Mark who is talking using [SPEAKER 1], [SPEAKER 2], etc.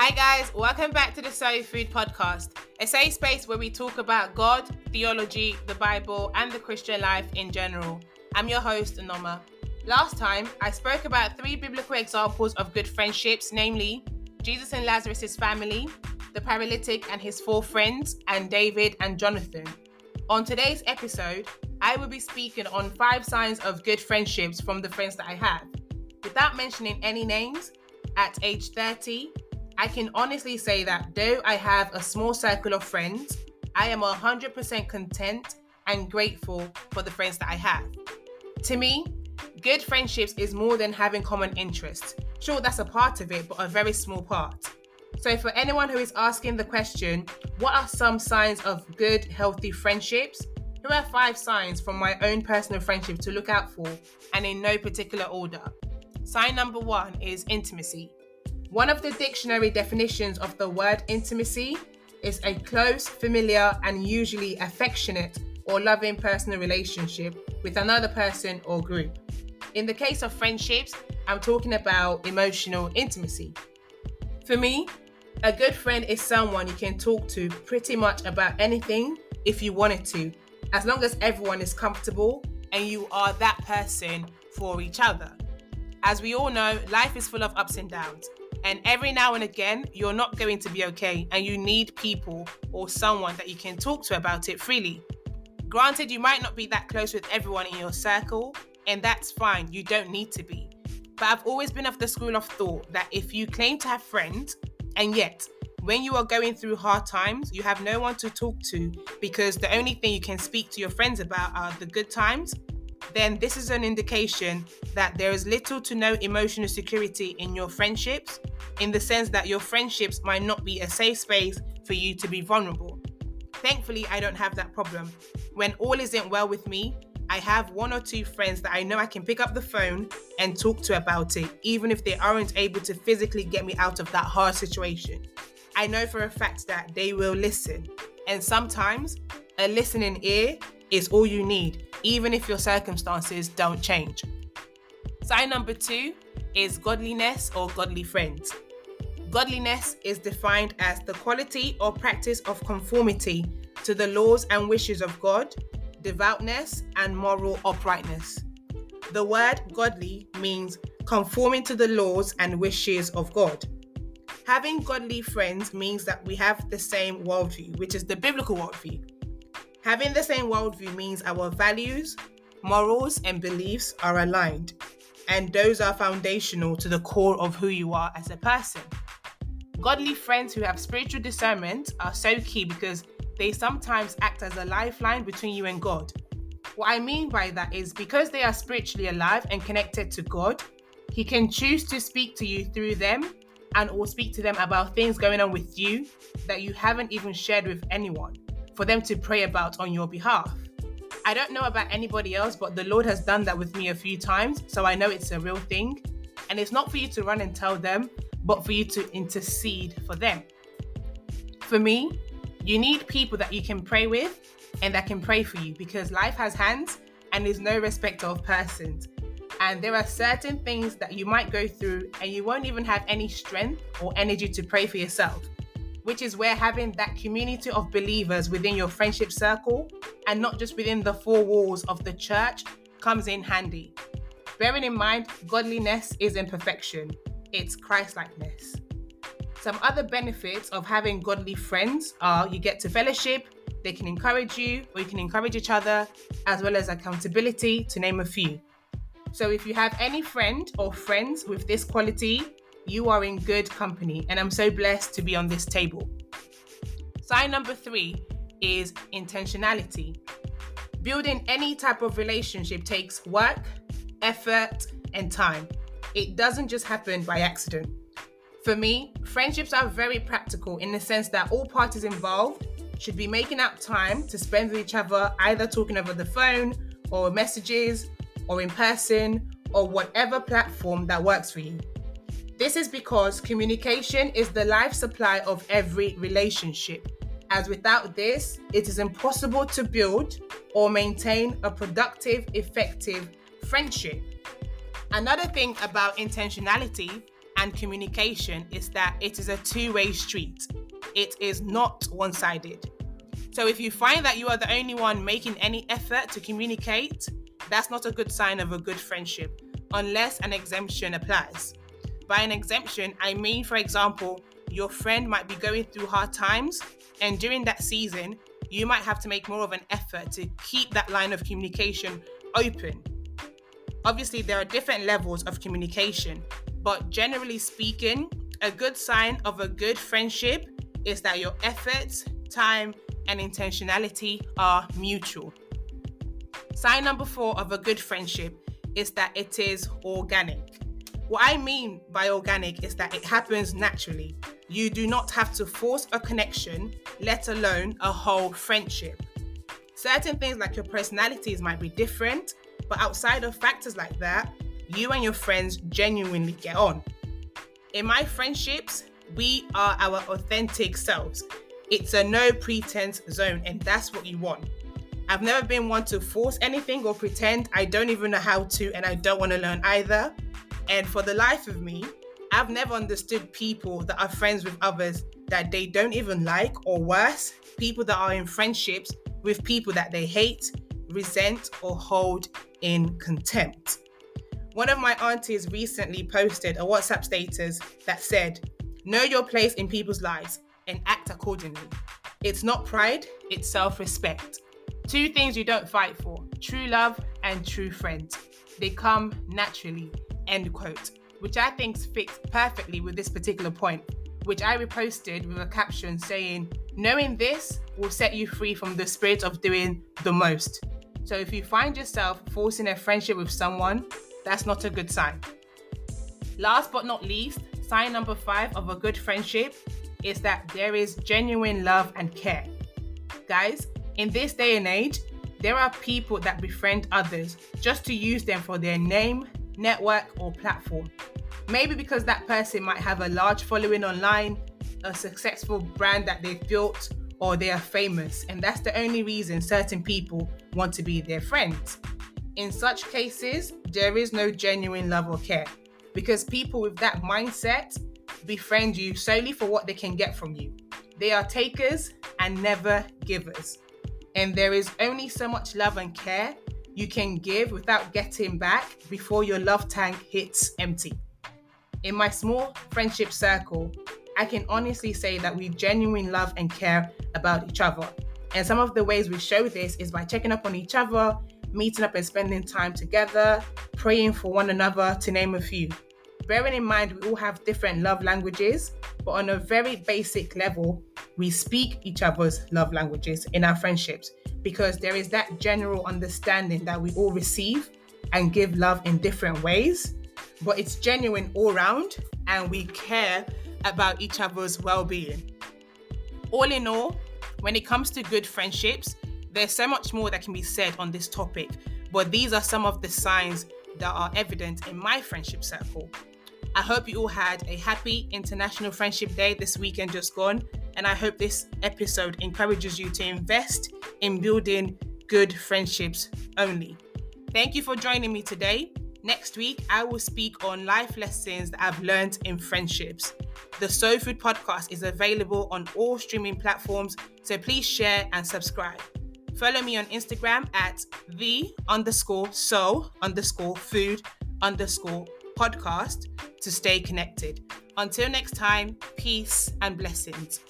[SPEAKER 1] Hi guys, welcome back to the Soul Food Podcast, a safe space where we talk about God, theology, the Bible, and the Christian life in general. I'm your host, Noma. Last time, I spoke about 3 biblical examples of good friendships, namely Jesus and Lazarus' family, the paralytic and his 4 friends, and David and Jonathan. On today's episode, I will be speaking on 5 signs of good friendships from the friends that I have. Without mentioning any names, at age 30, I can honestly say that though I have a small circle of friends, I am 100% content and grateful for the friends that I have. To me, good friendships is more than having common interests. Sure, that's a part of it, but a very small part. So for anyone who is asking the question, what are some signs of good, healthy friendships? Here are 5 signs from my own personal friendship to look out for, and in no particular order. Sign number 1 is intimacy. One of the dictionary definitions of the word intimacy is a close, familiar, and usually affectionate or loving personal relationship with another person or group. In the case of friendships, I'm talking about emotional intimacy. For me, a good friend is someone you can talk to pretty much about anything if you wanted to, as long as everyone is comfortable and you are that person for each other. As we all know, life is full of ups and downs. And every now and again, you're not going to be okay and you need people or someone that you can talk to about it freely. Granted, you might not be that close with everyone in your circle, and that's fine, you don't need to be. But I've always been of the school of thought that if you claim to have friends, and yet, when you are going through hard times, you have no one to talk to because the only thing you can speak to your friends about are the good times, then this is an indication that there is little to no emotional security in your friendships, in the sense that your friendships might not be a safe space for you to be vulnerable. Thankfully, I don't have that problem. When all isn't well with me, I have 1 or 2 friends that I know I can pick up the phone and talk to about it, even if they aren't able to physically get me out of that hard situation. I know for a fact that they will listen, and sometimes a listening ear is all you need, even if your circumstances don't change. Sign number 2 is godliness or godly friends. Godliness is defined as the quality or practice of conformity to the laws and wishes of God, devoutness, and moral uprightness. The word godly means conforming to the laws and wishes of God. Having godly friends means that we have the same worldview, which is the biblical worldview. Having the same worldview means our values, morals, and beliefs are aligned, and those are foundational to the core of who you are as a person. Godly friends who have spiritual discernment are so key because they sometimes act as a lifeline between you and God. What I mean by that is because they are spiritually alive and connected to God, He can choose to speak to you through them and or speak to them about things going on with you that you haven't even shared with anyone, for them to pray about on your behalf. I don't know about anybody else, but the Lord has done that with me a few times, so I know it's a real thing. And it's not for you to run and tell them, but for you to intercede for them. For me, you need people that you can pray with and that can pray for you, because life has hands and is no respecter of persons. And there are certain things that you might go through and you won't even have any strength or energy to pray for yourself, which is where having that community of believers within your friendship circle and not just within the 4 walls of the church comes in handy. Bearing in mind, godliness isn't perfection, it's Christ-likeness. Some other benefits of having godly friends are you get to fellowship, they can encourage you or you can encourage each other, as well as accountability, to name a few. So if you have any friend or friends with this quality, you are in good company, and I'm so blessed to be on this table. Sign number 3 is intentionality. Building any type of relationship takes work, effort, and time. It doesn't just happen by accident. For me, friendships are very practical in the sense that all parties involved should be making out time to spend with each other, either talking over the phone or messages or in person or whatever platform that works for you. This is because communication is the life supply of every relationship, as without this, it is impossible to build or maintain a productive, effective friendship. Another thing about intentionality and communication is that it is a two-way street. It is not one-sided. So if you find that you are the only one making any effort to communicate, that's not a good sign of a good friendship, unless an exemption applies. By an exemption, I mean, for example, your friend might be going through hard times, and during that season, you might have to make more of an effort to keep that line of communication open. Obviously, there are different levels of communication, but generally speaking, a good sign of a good friendship is that your efforts, time, and intentionality are mutual. Sign number 4 of a good friendship is that it is organic. What I mean by organic is that it happens naturally. You do not have to force a connection, let alone a whole friendship. Certain things like your personalities might be different, but outside of factors like that, you and your friends genuinely get on. In my friendships, we are our authentic selves. It's a no pretense zone, and that's what you want. I've never been one to force anything or pretend. I don't even know how to, and I don't want to learn either. And for the life of me, I've never understood people that are friends with others that they don't even like, or worse, people that are in friendships with people that they hate, resent, or hold in contempt. One of my aunties recently posted a WhatsApp status that said, "Know your place in people's lives and act accordingly. It's not pride, it's self-respect. 2 things you don't fight for, true love and true friends. They come naturally," end quote, which I think fits perfectly with this particular point, which I reposted with a caption saying, "Knowing this will set you free from the spirit of doing the most." So if you find yourself forcing a friendship with someone, that's not a good sign. Last but not least, sign number 5 of a good friendship is that there is genuine love and care. Guys, in this day and age, there are people that befriend others just to use them for their name, network, or platform. Maybe because that person might have a large following online, a successful brand that they've built, or they are famous, and that's the only reason certain people want to be their friends. In such cases, there is no genuine love or care, because people with that mindset befriend you solely for what they can get from you. They are takers and never givers. And there is only so much love and care you can give without getting back before your love tank hits empty. In my small friendship circle, I can honestly say that we genuinely love and care about each other. And some of the ways we show this is by checking up on each other, meeting up and spending time together, praying for one another, to name a few. Bearing in mind we all have different love languages, but on a very basic level, we speak each other's love languages in our friendships, because there is that general understanding that we all receive and give love in different ways, but it's genuine all round and we care about each other's well-being. All in all, when it comes to good friendships, there's so much more that can be said on this topic, but these are some of the signs that are evident in my friendship circle. I hope you all had a happy International Friendship Day this weekend just gone, and I hope this episode encourages you to invest in building good friendships only. Thank you for joining me today. Next week, I will speak on life lessons that I've learned in friendships. The Soul Food podcast is available on all streaming platforms, so please share and subscribe. Follow me on Instagram at the_soul_food_podcast to stay connected. Until next time, peace and blessings.